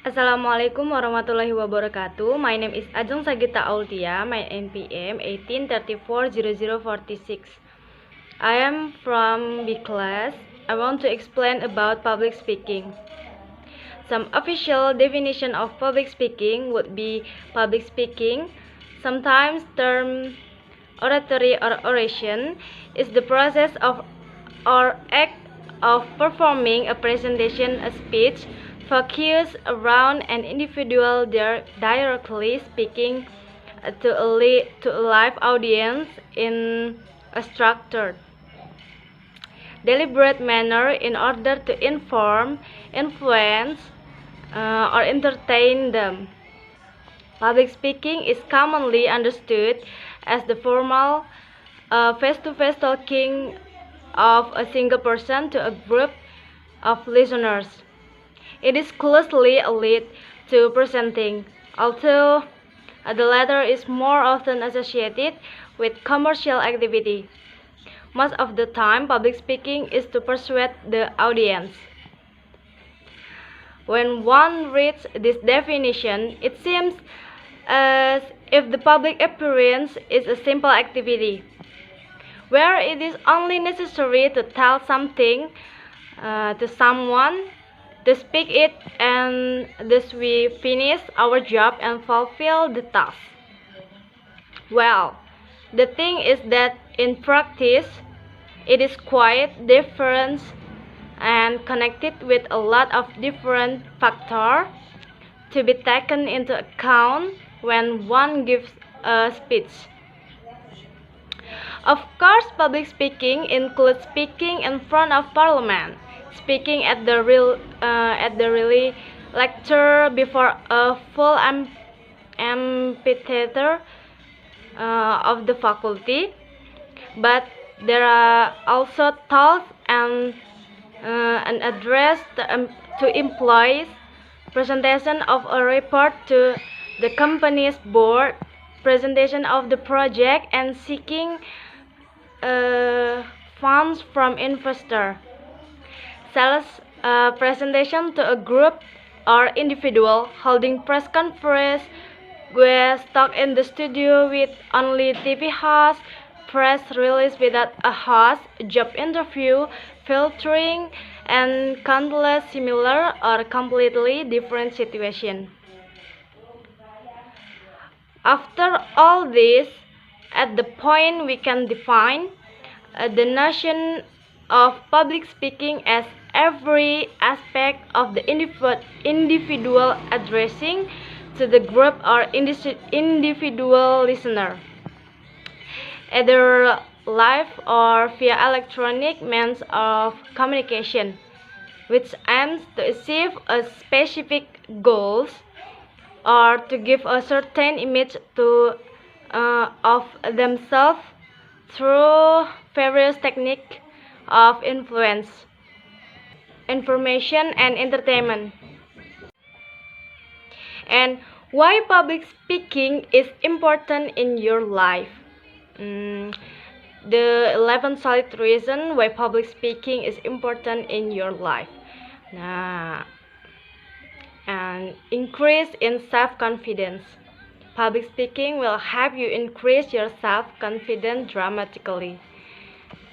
Assalamualaikum warahmatullahi wabarakatuh. My name is Adjeng Sagieta Aultya. My NPM 18340046. I am from B class. I want to explain about public speaking. Some official definition of public speaking would be public speaking, sometimes termed oratory or oration, is the process of or act of performing a presentation, a speech, focused around an individual directly speaking to a live audience in a structured, deliberate manner in order to inform, influence, or entertain them. Public speaking is commonly understood as the formal, face-to-face talking of a single person to a group of listeners. It is closely allied to presenting, although the latter is more often associated with commercial activity. Most of the time, public speaking is to persuade the audience. When one reads this definition, it seems as if the public appearance is a simple activity, where it is only necessary to tell something to someone, to speak it, and thus we finish our job and fulfill the task. Well, the thing is that in practice, it is quite different and connected with a lot of different factors to be taken into account when one gives a speech. Of course, public speaking includes speaking in front of Parliament, speaking at the really lecture before a full amphitheater of the faculty, but there are also talks and an address to employees, presentation of a report to the company's board, presentation of the project, and seeking funds from investor, sales presentation to a group or individual, holding press conference, guest talk in the studio with only TV host, press release without a host, job interview, filtering, and countless similar or completely different situations. After all this, at the point we can define the notion of public speaking as every aspect of the individual addressing to the group or individual listener, either live or via electronic means of communication, which aims to achieve a specific goals or to give a certain image of themselves through various techniques of influence, information, and entertainment. And why public speaking is important in your life? The 11 solid reason why public speaking is important in your life. And increase in self-confidence. Public speaking will help you increase your self-confidence dramatically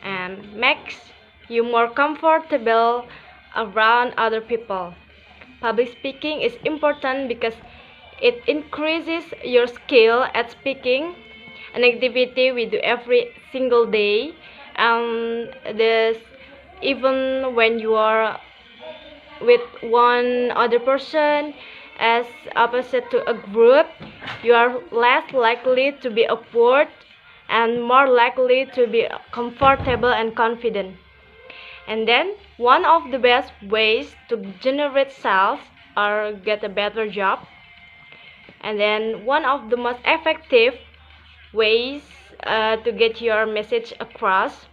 and makes you more comfortable around other people. Public speaking is important because it increases your skill at speaking, an activity we do every single day, and this even when you are with one other person as opposite to a group, you are less likely to be awkward and more likely to be comfortable and confident. And then one of the best ways to generate sales or get a better job, and then one of the most effective ways to get your message across.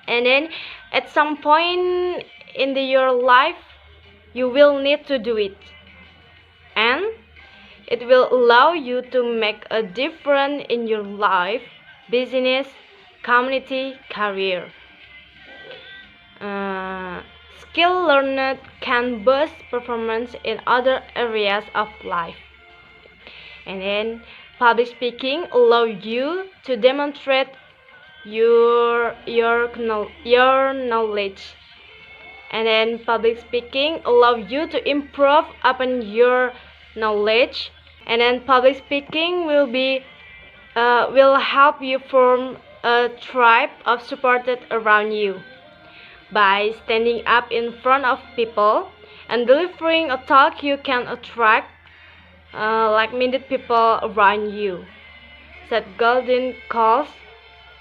And then at some point in your life you will need to do it, and it will allow you to make a difference in your life, business, community, career. skill learned can boost performance in other areas of life. And then public speaking allows you to demonstrate your knowledge. And then public speaking allows you to improve upon your knowledge. And then public speaking will help you form a tribe of supporters around you. By standing up in front of people and delivering a talk, you can attract like-minded people around you. Seth Godin calls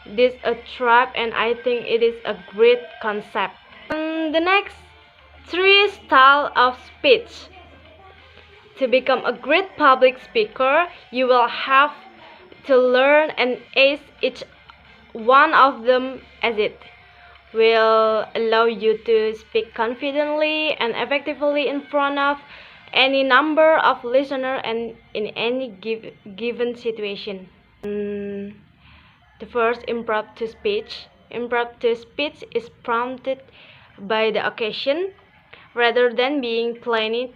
this a tribe, and I think it is a great concept. And the next 3 styles of speech. To become a great public speaker, you will have to learn and ace each one of them, as it will allow you to speak confidently and effectively in front of any number of listeners and in any given situation. The first, impromptu speech. Impromptu speech is prompted by the occasion rather than being planned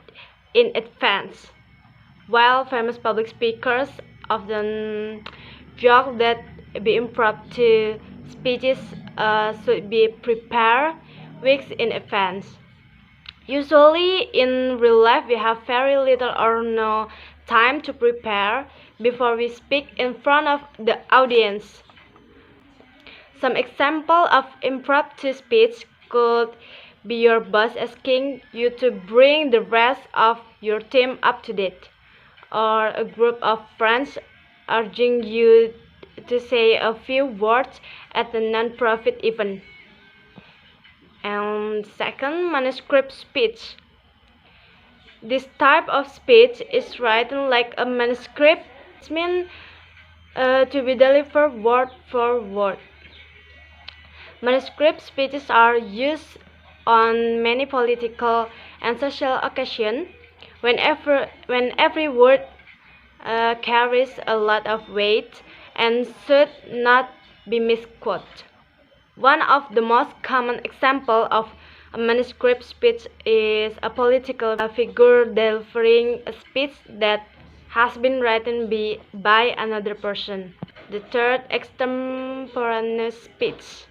in advance. While famous public speakers often joke that the impromptu speeches should be prepared weeks in advance. Usually in real life we have very little or no time to prepare before we speak in front of the audience. Some example of impromptu speech could be your boss asking you to bring the rest of your team up to date, or a group of friends urging you to say a few words at a non-profit event. And second, manuscript speech. This type of speech is written like a manuscript. It means to be delivered word for word. Manuscript speeches are used on many political and social occasions when every word carries a lot of weight and should not be misquoted. One of the most common examples of a manuscript speech is a political figure delivering a speech that has been written by another person. The third, extemporaneous speech.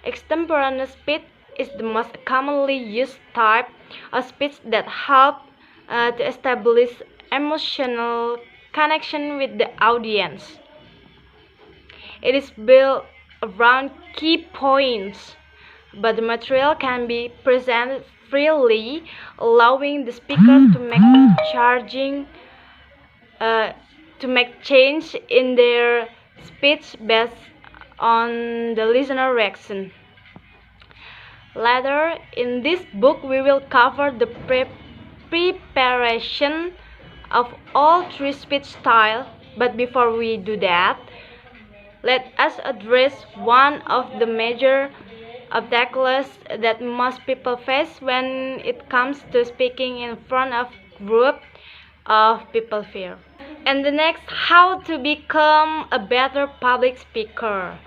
Extemporaneous speech is the most commonly used type of speech that helps to establish emotional connection with the audience. It is built around key points, but the material can be presented freely, allowing the speaker to make change in their speech based on the listener reaction. Later in this book we will cover the preparation of all 3 speech styles, but before we do that, let us address one of the major obstacles that most people face when it comes to speaking in front of a group of people, fear. And the next, how to become a better public speaker.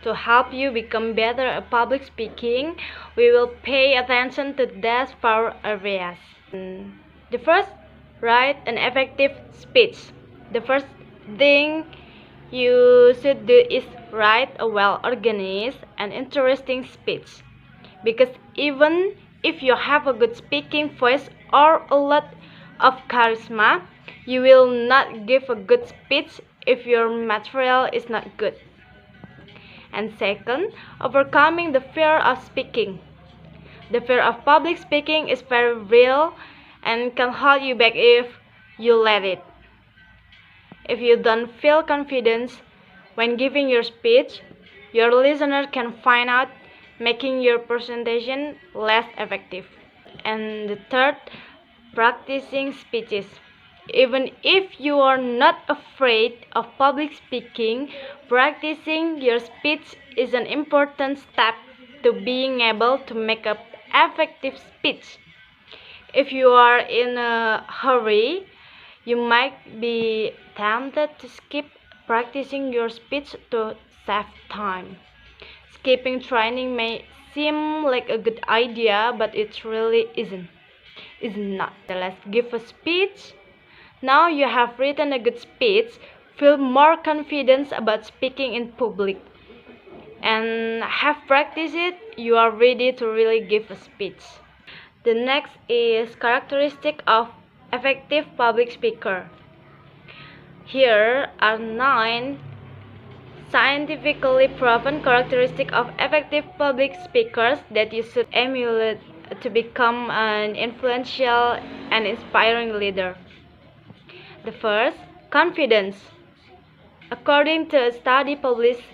To help you become better at public speaking, we will pay attention to these 4 areas. The first, write an effective speech. The first thing you should do is write a well-organized and interesting speech. Because even if you have a good speaking voice or a lot of charisma, you will not give a good speech if your material is not good. And second, overcoming the fear of speaking. The fear of public speaking is very real and can hold you back if you let it. If you don't feel confident when giving your speech, your listener can find out, making your presentation less effective. And the third, practicing speeches. Even if you are not afraid of public speaking, practicing your speech is an important step to being able to make an effective speech. If you are in a hurry, you might be tempted to skip practicing your speech to save time. Skipping training may seem like a good idea, but it really isn't. It's not. Let's give a speech. Now you have written a good speech, feel more confident about speaking in public, and have practiced it, you are ready to really give a speech. The next is characteristic of effective public speaker. Here are 9 scientifically proven characteristics of effective public speakers that you should emulate to become an influential and inspiring leader. The first, confidence. According to a study published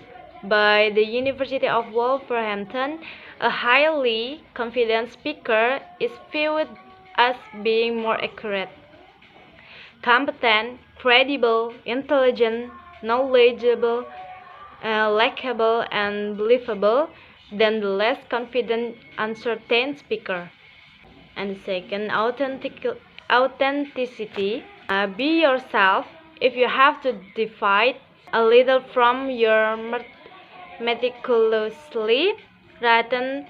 by the University of Wolverhampton, a highly confident speaker is viewed as being more accurate, competent, credible, intelligent, knowledgeable, likable, and believable than the less confident, uncertain speaker. And the second, authenticity. Be yourself. If you have to divide a little from your meticulously written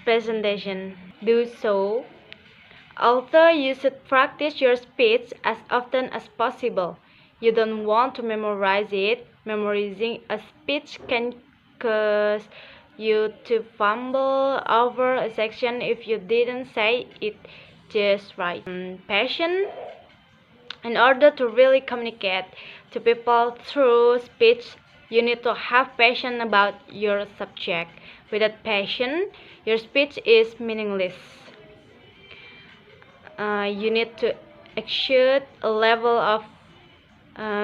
presentation, do so. Although you should practice your speech as often as possible, you don't want to memorize it. Memorizing a speech can cause you to fumble over a section if you didn't say it just right. Passion. In order to really communicate to people through speech, you need to have passion about your subject. Without passion, your speech is meaningless. You need to exude a level of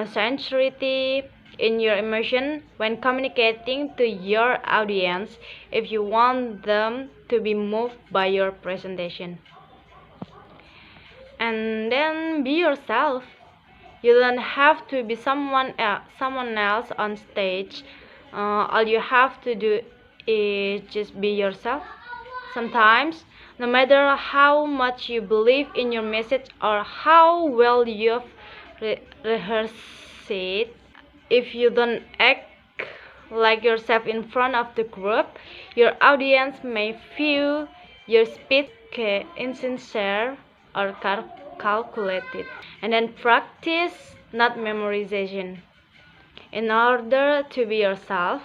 sincerity in your emotion when communicating to your audience if you want them to be moved by your presentation. And then be yourself. You don't have to be someone else on stage. All you have to do is just be yourself. Sometimes, no matter how much you believe in your message or how well you've rehearsed it, if you don't act like yourself in front of the group, your audience may view your speech insincere or calculated. And then practice, not memorization. In order to be yourself,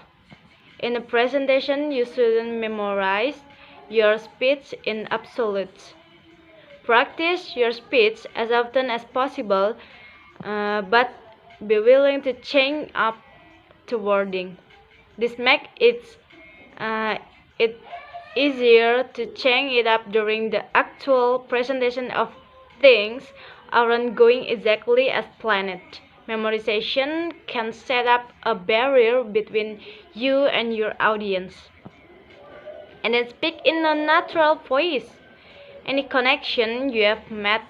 in a presentation you shouldn't memorize your speech in absolutes. Practice your speech as often as possible, but be willing to change up the wording. This makes it easier to change it up during the actual presentation of things aren't going exactly as planned. Memorization can set up a barrier between you and your audience. And then speak in a natural voice. Any connection you have made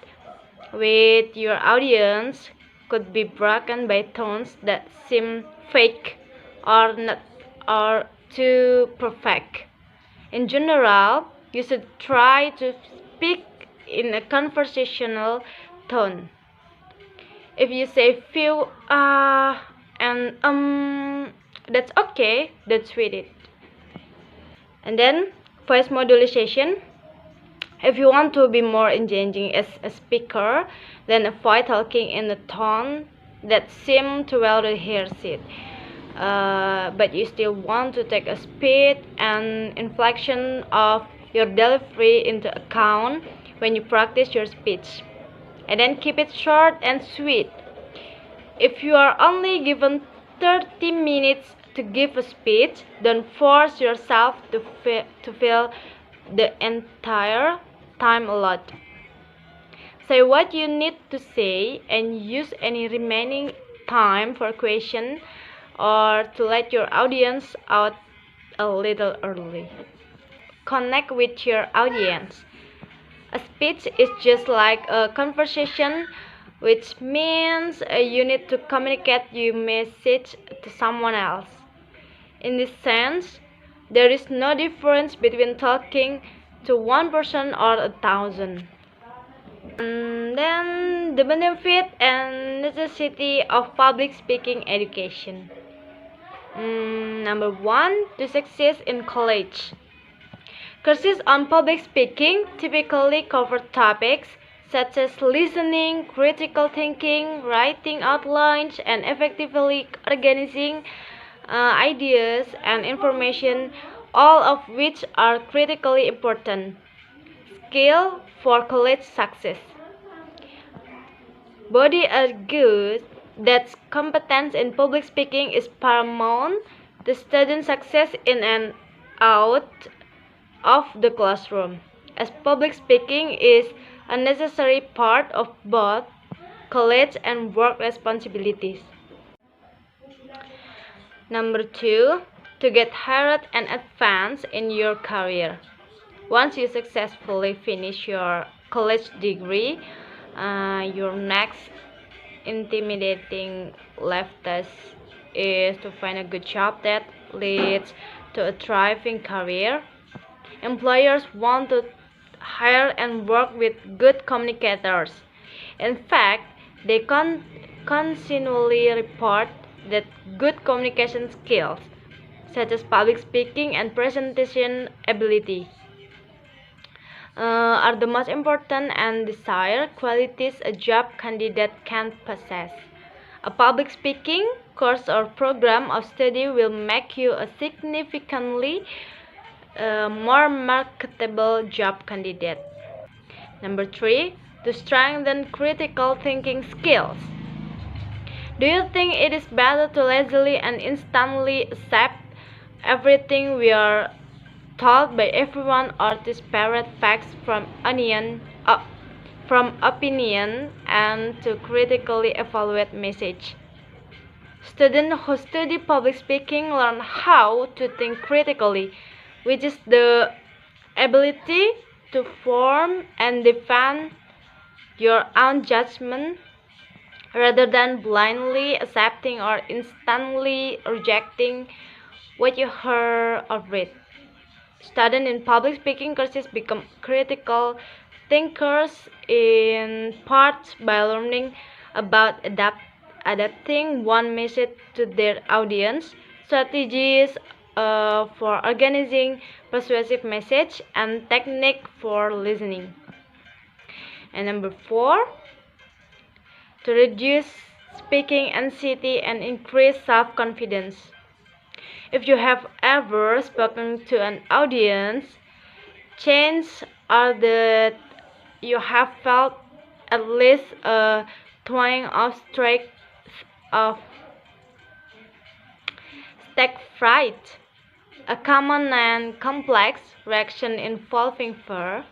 with your audience could be broken by tones that seem fake or not or too perfect. In general, you should try to speak in a conversational tone. If you say few and that's okay, that's with it. And then voice modulation. If you want to be more engaging as a speaker, then avoid talking in a tone that seems to well rehearsed. But you still want to take a speed and inflection of your delivery into account when you practice your speech. And then keep it short and sweet. If you are only given 30 minutes to give a speech, don't force yourself to fill the entire time allotted. Say what you need to say and use any remaining time for questions or to let your audience out a little early. Connect with your audience. A speech is just like a conversation, which means you need to communicate your message to someone else. In this sense, there is no difference between talking to one person or 1,000. And then the benefit and necessity of public speaking education. Number 1, to succeed in college. Courses on public speaking typically cover topics such as listening, critical thinking, writing outlines, and effectively organizing ideas and information, all of which are critically important skill for college success. Body argues that competence in public speaking is paramount to student success in and out of the classroom, as public speaking is a necessary part of both college and work responsibilities. Number 2, to get hired and advance in your career. Once you successfully finish your college degree, your next intimidating life task is to find a good job that leads to a thriving career. Employers want to hire and work with good communicators. In fact, they continually report that good communication skills, such as public speaking and presentation ability, are the most important and desired qualities a job candidate can possess. A public speaking course or program of study will make you a significantly more marketable job candidate. Number 3, to strengthen critical thinking skills. Do you think it is better to lazily and instantly accept everything we are told by everyone, or disparate facts from opinion, and to critically evaluate message? Students who study public speaking learn how to think critically, which is the ability to form and defend your own judgment rather than blindly accepting or instantly rejecting what you heard or read. Students in public speaking courses become critical thinkers in part by learning about adapting one message to their audience, strategies for organizing persuasive message, and technique for listening. And number 4, to reduce speaking anxiety and increase self-confidence. If you have ever spoken to an audience, chances are that you have felt at least a twinge of stage fright, a common and complex reaction involving fear,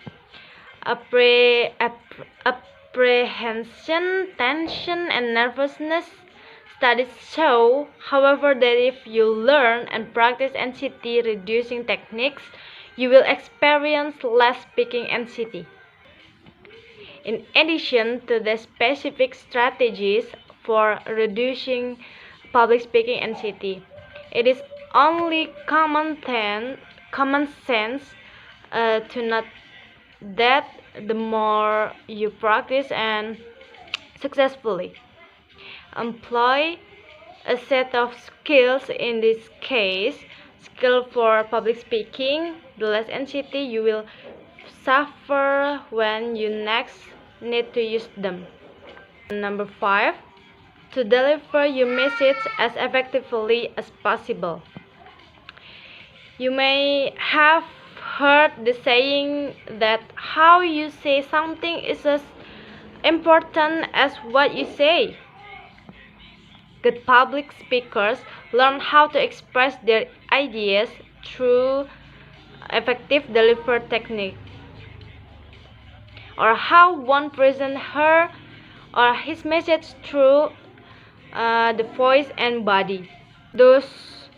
apprehension, tension, and nervousness. Studies show, however, that if you learn and practice anxiety reducing techniques, you will experience less speaking anxiety. In addition to the specific strategies for reducing public speaking anxiety, it is only common sense to note that the more you practice and successfully employ a set of skills, in this case skill for public speaking, the less anxiety you will suffer when you next need to use them. Number 5, to deliver your message as effectively as possible. You may have heard the saying that how you say something is as important as what you say. Good public speakers learn how to express their ideas through effective delivery technique, or how one presents her or his message through the voice and body. Those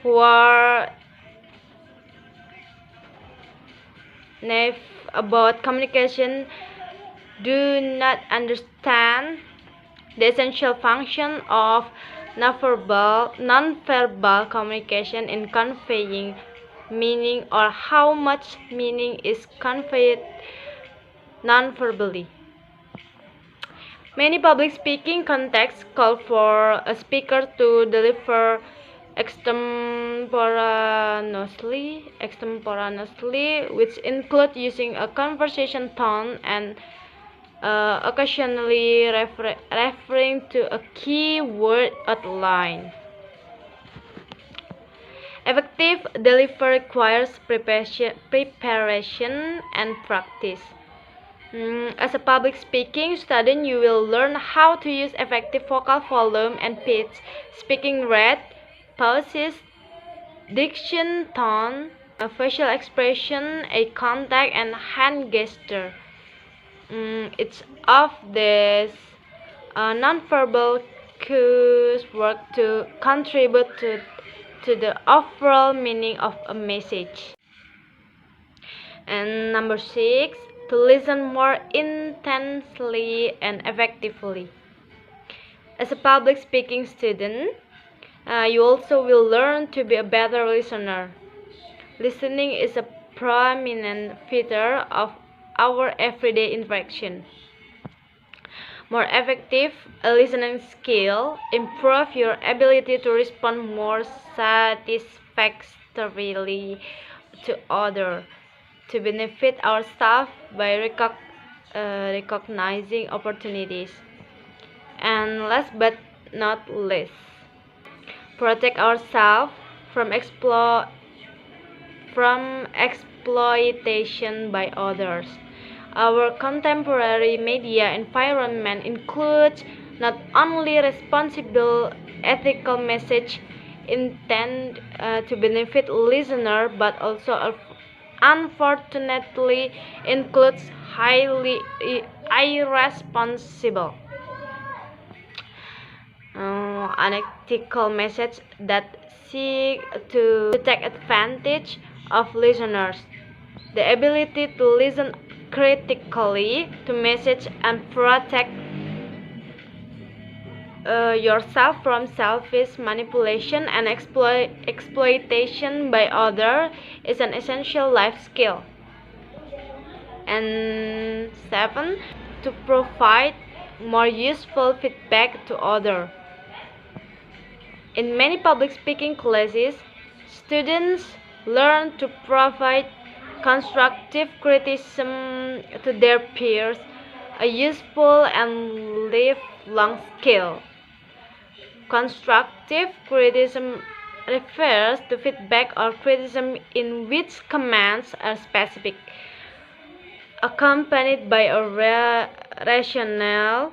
who are naive about communication do not understand the essential function of nonverbal communication in conveying meaning, or how much meaning is conveyed nonverbally. Many public speaking contexts call for a speaker to deliver extemporaneously, which include using a conversation tone and occasionally referring to a key word outline. Effective delivery requires preparation and practice. As a public speaking student, you will learn how to use effective vocal volume and pitch, speaking rate, pauses, diction, tone, facial expression, eye contact, and hand gesture. Each of these nonverbal cues work to contribute to the overall meaning of a message. And number 6, to listen more intensely and effectively. As a public speaking student, you also will learn to be a better listener. Listening is a prominent feature of our everyday interaction. More effective listening skill improve your ability to respond more satisfactorily to others, to benefit our staff by recognizing opportunities, and last but not least, protect ourselves from exploitation by others. Our contemporary media environment includes not only responsible ethical message intended to benefit listener, but also unfortunately includes highly irresponsible, unethical message that seek to take advantage of listeners. The ability to listen critically to message and protect yourself from selfish manipulation and exploitation by others is an essential life skill. And 7, to provide more useful feedback to others. In many public speaking classes, students learn to provide constructive criticism to their peers, a useful and lifelong skill. Constructive criticism refers to feedback or criticism in which comments are specific, accompanied by a rationale,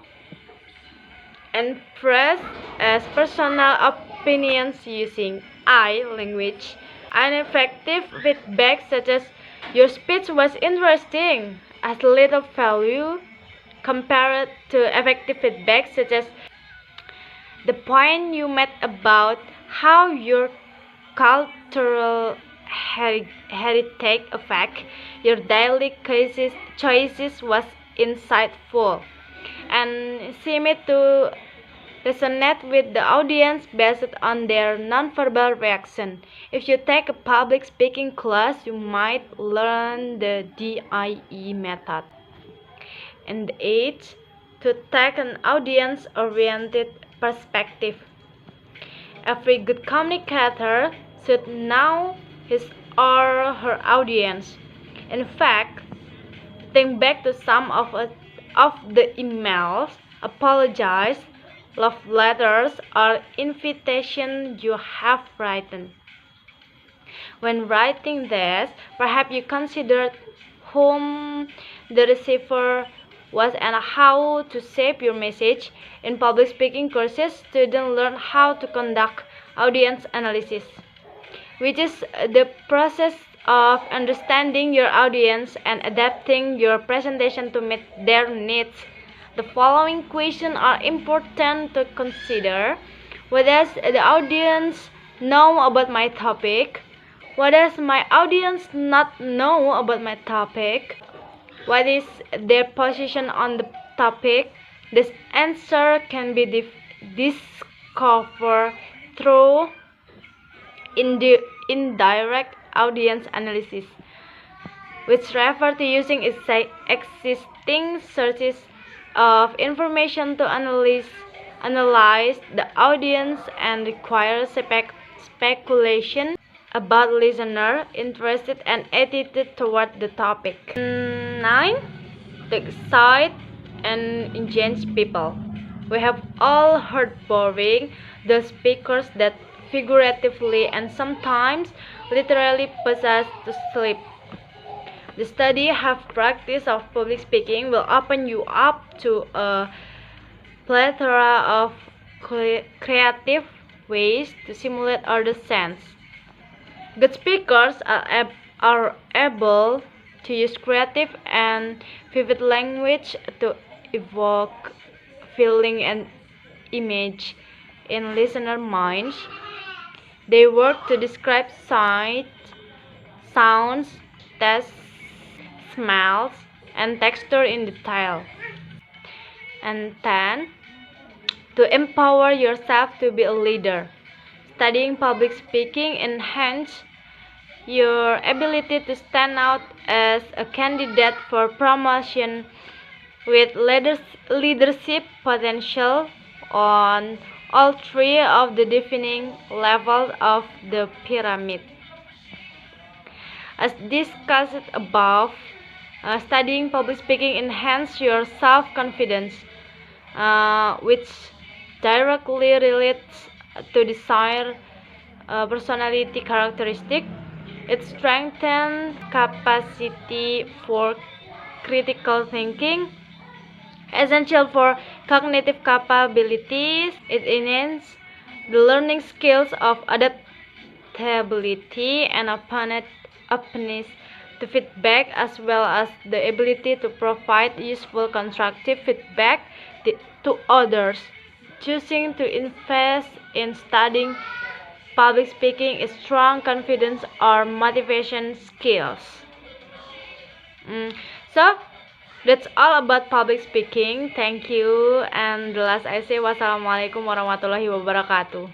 and expressed as personal opinions using I language. Ineffective feedback such as "your speech was interesting" has little value compared to effective feedback such as "the point you made about how your cultural heritage affect your daily choices was insightful," and seemed to resonate with the audience based on their nonverbal reaction. If you take a public speaking class, you might learn the DIE method. And 8, to take an audience-oriented perspective. Every good communicator should know his or her audience. In fact, think back to some of the emails, apologies, love letters, or invitations you have written. When writing this, perhaps you considered whom the receiver was and how to shape your message. In public speaking courses, students learn how to conduct audience analysis, which is the process of understanding your audience and adapting your presentation to meet their needs. The following questions are important to consider. What does the audience know about my topic? What does my audience not know about my topic? What is their position on the topic? This answer can be discovered through indirect audience analysis, which refer to using existing sources of information to analyze the audience and require speculation about listener interest and attitude toward the topic. 9. To excite and engage people. We have all heard boring the speakers that figuratively and sometimes literally put us to sleep. The study have practice of public speaking will open you up to a plethora of creative ways to simulate other sense. Good speakers are able to use creative and vivid language to evoke feeling and image in listener minds. They work to describe sight, sounds, tastes, smells, and texture in detail. And 10. To empower yourself to be a leader. Studying public speaking enhances your ability to stand out as a candidate for promotion with leadership potential on all three of the defining levels of the pyramid. As discussed above, studying public speaking enhances your self-confidence, which directly relates to desired personality characteristic. It strengthens capacity for critical thinking, essential for cognitive capabilities. It enhances the learning skills of adaptability and openness to feedback, as well as the ability to provide useful constructive feedback to others. Choosing to invest in studying public speaking is strong confidence or motivation skills. So that's all about public speaking. Thank you. And the last I say, wassalamualaikum warahmatullahi wabarakatuh.